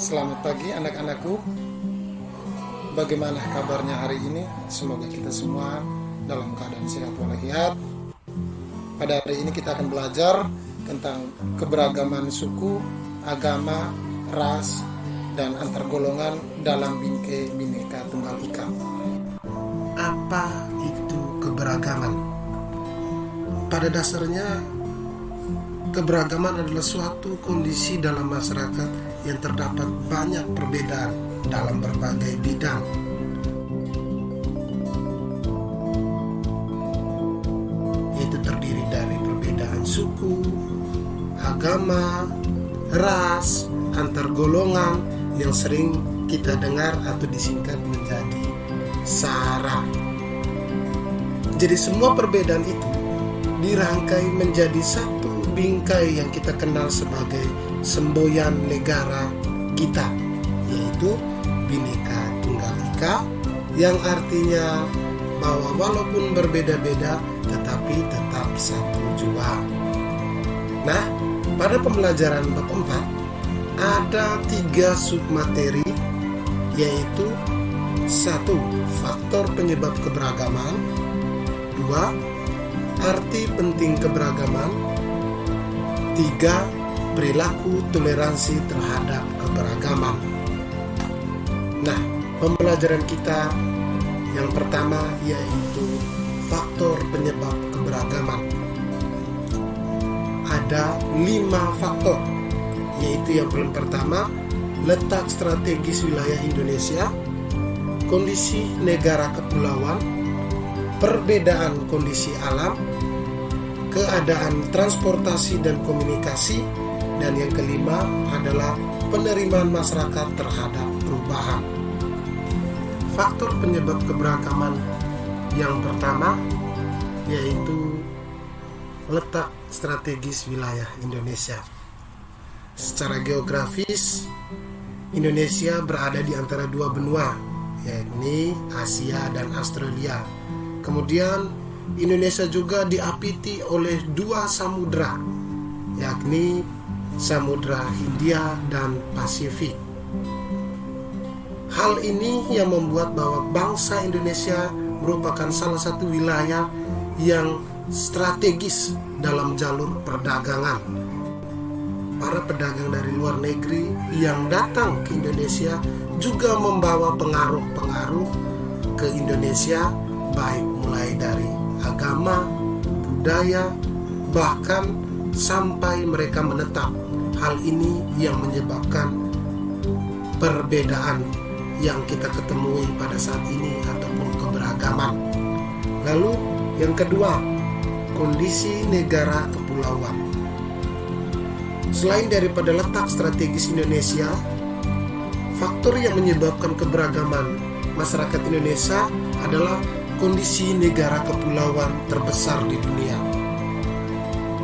Selamat pagi anak-anakku. Bagaimana kabarnya hari ini? Semoga kita semua dalam keadaan sehat walafiat. Pada hari ini kita akan belajar tentang keberagaman suku, agama, ras, dan antar golongan dalam bingkai Bhinneka Tunggal Ika. Apa itu keberagaman? Pada dasarnya, keberagaman adalah suatu kondisi dalam masyarakat yang terdapat banyak perbedaan dalam berbagai bidang. Itu terdiri dari perbedaan suku, agama, ras, antar golongan yang sering kita dengar atau disingkat menjadi SARA. Jadi semua perbedaan itu dirangkai menjadi satu bingkai yang kita kenal sebagai semboyan negara kita, yaitu Bhinneka Tunggal Ika, yang artinya bahwa walaupun berbeda-beda tetapi tetap satu jua. Nah, pada pembelajaran bab 4 ada 3 submateri, yaitu 1. Faktor penyebab keberagaman, 2. Arti penting keberagaman, 3. Perilaku toleransi terhadap keberagaman. Nah, pembelajaran kita yang pertama yaitu faktor penyebab keberagaman. Ada 5 faktor, yaitu yang paling pertama, letak strategis wilayah Indonesia, kondisi negara kepulauan, perbedaan kondisi alam, keadaan transportasi dan komunikasi, dan yang kelima adalah penerimaan masyarakat terhadap perubahan. Faktor penyebab keberagaman yang pertama yaitu letak strategis wilayah Indonesia. Secara geografis, Indonesia berada di antara 2 benua, yakni Asia dan Australia. Kemudian Indonesia juga diapiti oleh 2 samudra, yakni Samudra Hindia dan Pasifik. Hal ini yang membuat bahwa bangsa Indonesia merupakan salah satu wilayah yang strategis dalam jalur perdagangan. Para pedagang dari luar negeri yang datang ke Indonesia juga membawa pengaruh-pengaruh ke Indonesia, baik mulai dari agama, budaya, bahkan sampai mereka menetap. Hal ini yang menyebabkan perbedaan yang kita ketemui pada saat ini ataupun keberagaman. Lalu yang kedua, kondisi negara kepulauan. Selain daripada letak strategis Indonesia, faktor yang menyebabkan keberagaman masyarakat Indonesia adalah kondisi negara kepulauan terbesar di dunia.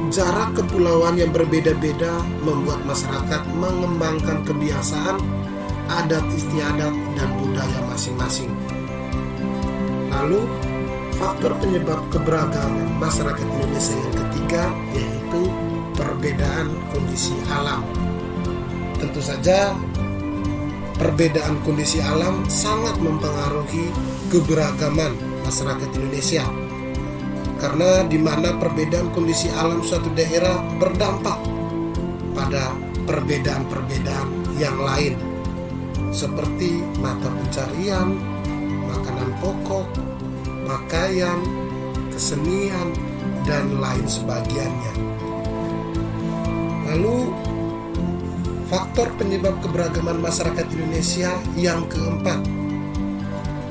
Jarak kepulauan yang berbeda-beda membuat masyarakat mengembangkan kebiasaan, adat istiadat, dan budaya masing-masing. Lalu, faktor penyebab keberagaman masyarakat Indonesia yang ketiga yaitu perbedaan kondisi alam. Tentu saja, perbedaan kondisi alam sangat mempengaruhi keberagaman masyarakat Indonesia, karena di mana perbedaan kondisi alam suatu daerah berdampak pada perbedaan-perbedaan yang lain, seperti mata pencarian, makanan pokok, pakaian, kesenian, dan lain sebagainya. Lalu, faktor penyebab keberagaman masyarakat Indonesia yang keempat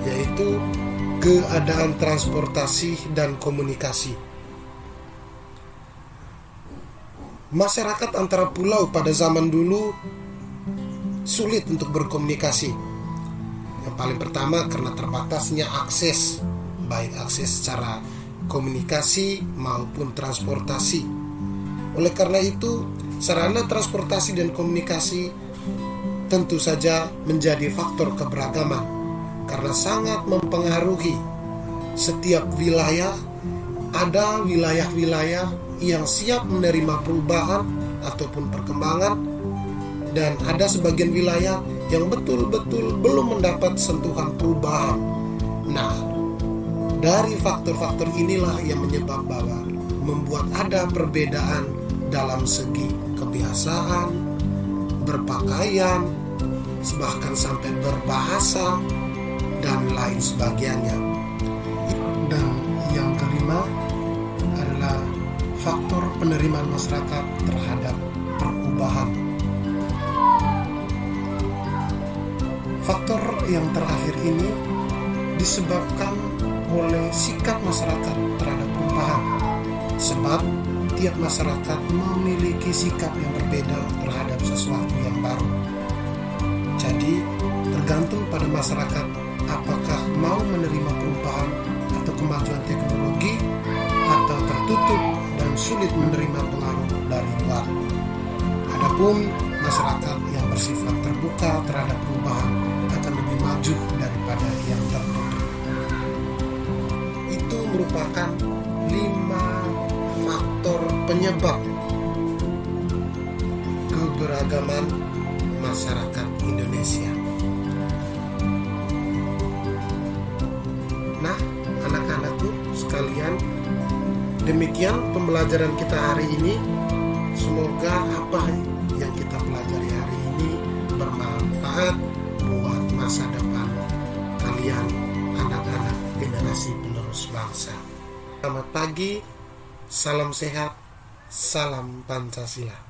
yaitu keadaan transportasi dan komunikasi. Masyarakat antara pulau pada zaman dulu sulit untuk berkomunikasi. Yang paling pertama karena terbatasnya akses, baik akses secara komunikasi maupun transportasi. Oleh karena itu, sarana transportasi dan komunikasi tentu saja menjadi faktor keberagaman, karena sangat mempengaruhi setiap wilayah. Ada wilayah-wilayah yang siap menerima perubahan ataupun perkembangan, dan ada sebagian wilayah yang betul-betul belum mendapat sentuhan perubahan. Nah, dari faktor-faktor inilah yang membuat ada perbedaan dalam segi kebiasaan, berpakaian, bahkan sampai berbahasa, dan lain sebagainya. Dan yang kelima adalah faktor penerimaan masyarakat terhadap perubahan. Faktor yang terakhir ini disebabkan oleh sikap masyarakat terhadap perubahan, sebab tiap masyarakat memiliki sikap yang berbeda terhadap sesuatu yang baru. Jadi tergantung pada masyarakat apakah mau menerima perubahan atau kemajuan teknologi, atau tertutup dan sulit menerima pengaruh dari luar. Adapun masyarakat yang bersifat terbuka terhadap perubahan akan lebih maju daripada yang tertutup. Itu merupakan 5 faktor penyebab keberagaman masyarakat Indonesia. Nah, anak-anakku sekalian, demikian pembelajaran kita hari ini. Semoga apa yang kita pelajari hari ini bermanfaat buat masa depan kalian, anak-anak generasi penerus bangsa. Selamat pagi, salam sehat, salam Pancasila.